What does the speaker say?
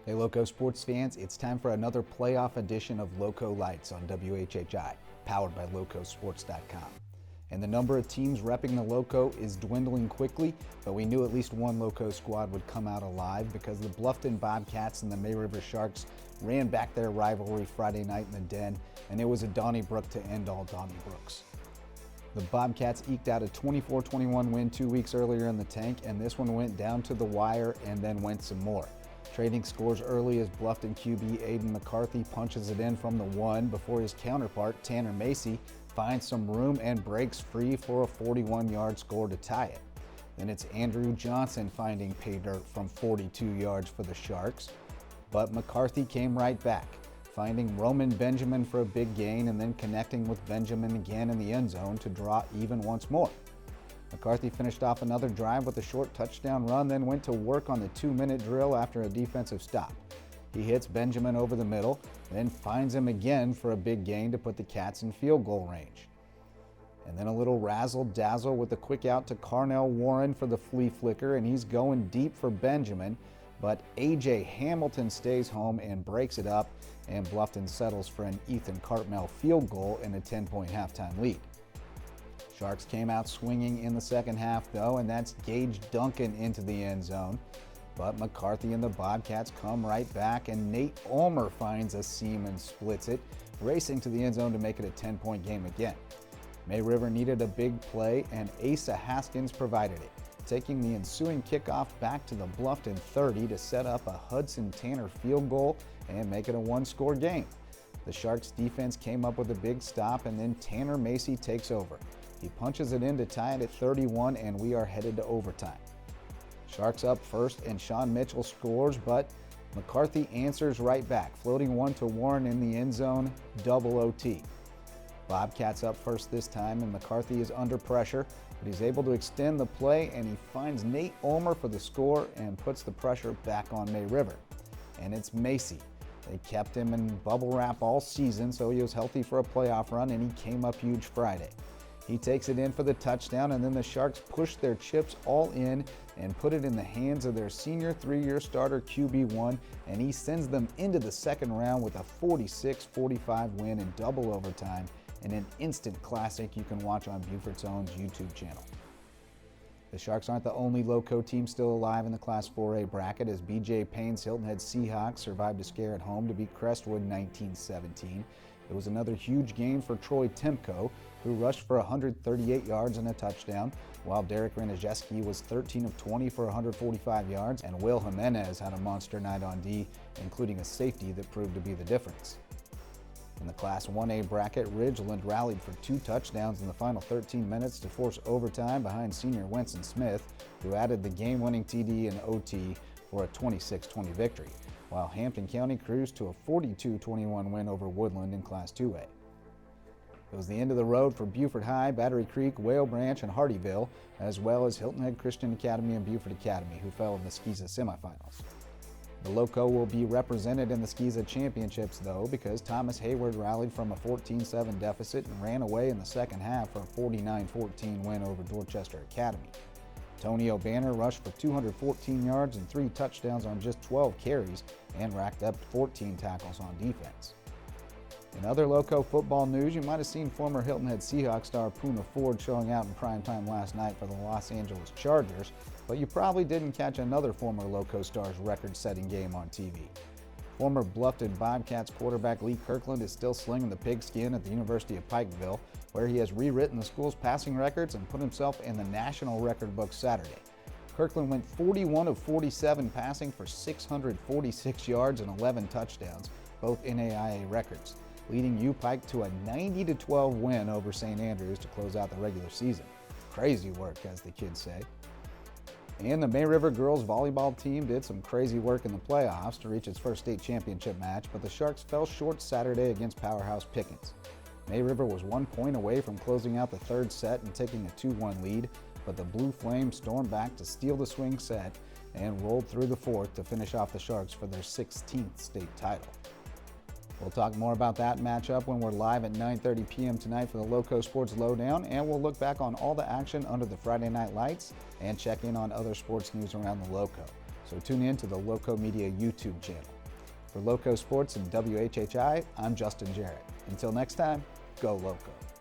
Hey Loco sports fans, it's time for another playoff edition of Lowco Lights on WHHI, powered by LowcoSports.com. And the number of teams repping the Loco is dwindling quickly, but we knew at least one Loco squad would come out alive because the Bluffton Bobcats and the May River Sharks ran back their rivalry Friday night in the Den, and it was a Donnybrook to end all Donnybrooks. The Bobcats eked out a 24-21 win 2 weeks earlier in the tank, and this one went down to the wire and then went some more. Trading scores early as Bluffton QB Aedan McCarthy punches it in from the 1 before his counterpart, Tanner Macy, finds some room and breaks free for a 41-yard score to tie it. Then it's Andrew Johnson finding paydirt from 42 yards for the Sharks. But McCarthy came right back, finding Roman Benjamin for a big gain and then connecting with Benjamin again in the end zone to draw even once more. McCarthy finished off another drive with a short touchdown run, then went to work on the 2-minute drill after a defensive stop. He hits Benjamin over the middle, then finds him again for a big gain to put the Cats in field goal range. And then a little razzle-dazzle with a quick out to Carnell Warren for the flea flicker, and he's going deep for Benjamin, but A.J. Hamilton stays home and breaks it up, and Bluffton settles for an Ethan Cartmell field goal in a 10-point halftime lead. Sharks came out swinging in the second half, though, and that's Gage Duncan into the end zone. But McCarthy and the Bobcats come right back, and Nate Ulmer finds a seam and splits it, racing to the end zone to make it a 10-point game again. May River needed a big play, and Asa Haskins provided it, taking the ensuing kickoff back to the Bluffton 30 to set up a Hudson Tanner field goal and make it a one-score game. The Sharks defense came up with a big stop, and then Tanner Macy takes over. He punches it in to tie it at 31, and we are headed to overtime. Sharks up first, and Sean Mitchell scores, but McCarthy answers right back, floating one to Warren in the end zone, double OT. Bobcats up first this time, and McCarthy is under pressure, but he's able to extend the play, and he finds Nate Ulmer for the score and puts the pressure back on May River. And it's Macy. They kept him in bubble wrap all season, so he was healthy for a playoff run, and he came up huge Friday. He takes it in for the touchdown, and then the Sharks push their chips all in and put it in the hands of their senior 3-year starter QB1, and he sends them into the second round with a 46-45 win in double overtime and an instant classic you can watch on Buford's own YouTube channel. The Sharks aren't the only Loco team still alive in the Class 4A bracket, as BJ Payne's Hilton Head Seahawks survived a scare at home to beat Crestwood 19-17. It was another huge game for Troy Timko, who rushed for 138 yards and a touchdown, while Derek Renijeski was 13 of 20 for 145 yards, and Will Jimenez had a monster night on D, including a safety that proved to be the difference. In the Class 1A bracket, Ridgeland rallied for 2 touchdowns in the final 13 minutes to force overtime behind senior Winston Smith, who added the game-winning TD in OT for a 26-20 victory, while Hampton County cruised to a 42-21 win over Woodland in Class 2A. It was the end of the road for Buford High, Battery Creek, Whale Branch, and Hardyville, as well as Hilton Head Christian Academy and Buford Academy, who fell in the Skeeza semifinals. The Loco will be represented in the Skeeza Championships, though, because Thomas Hayward rallied from a 14-7 deficit and ran away in the second half for a 49-14 win over Dorchester Academy. Tony O'Banner rushed for 214 yards and 3 touchdowns on just 12 carries and racked up 14 tackles on defense. In other Loco football news, you might have seen former Hilton Head Seahawks star Poona Ford showing out in primetime last night for the Los Angeles Chargers, but you probably didn't catch another former Loco star's record-setting game on TV. Former Bluffton Bobcats quarterback Lee Kirkland is still slinging the pigskin at the University of Pikeville, where he has rewritten the school's passing records and put himself in the national record book Saturday. Kirkland went 41 of 47 passing for 646 yards and 11 touchdowns, both NAIA records, leading U-Pike to a 90-12 win over St. Andrews to close out the regular season. Crazy work, as the kids say. And the May River girls volleyball team did some crazy work in the playoffs to reach its first state championship match, but the Sharks fell short Saturday against powerhouse Pickens. May River was 1 point away from closing out the third set and taking a 2-1 lead, but the Blue Flames stormed back to steal the swing set and rolled through the fourth to finish off the Sharks for their 16th state title. We'll talk more about that matchup when we're live at 9:30 p.m. tonight for the Lowco Sports Lowdown, and we'll look back on all the action under the Friday Night Lights and check in on other sports news around the Loco. So tune in to the Loco Media YouTube channel. For Lowco Sports and WHHI, I'm Justin Jarrett. Until next time, go Lowco.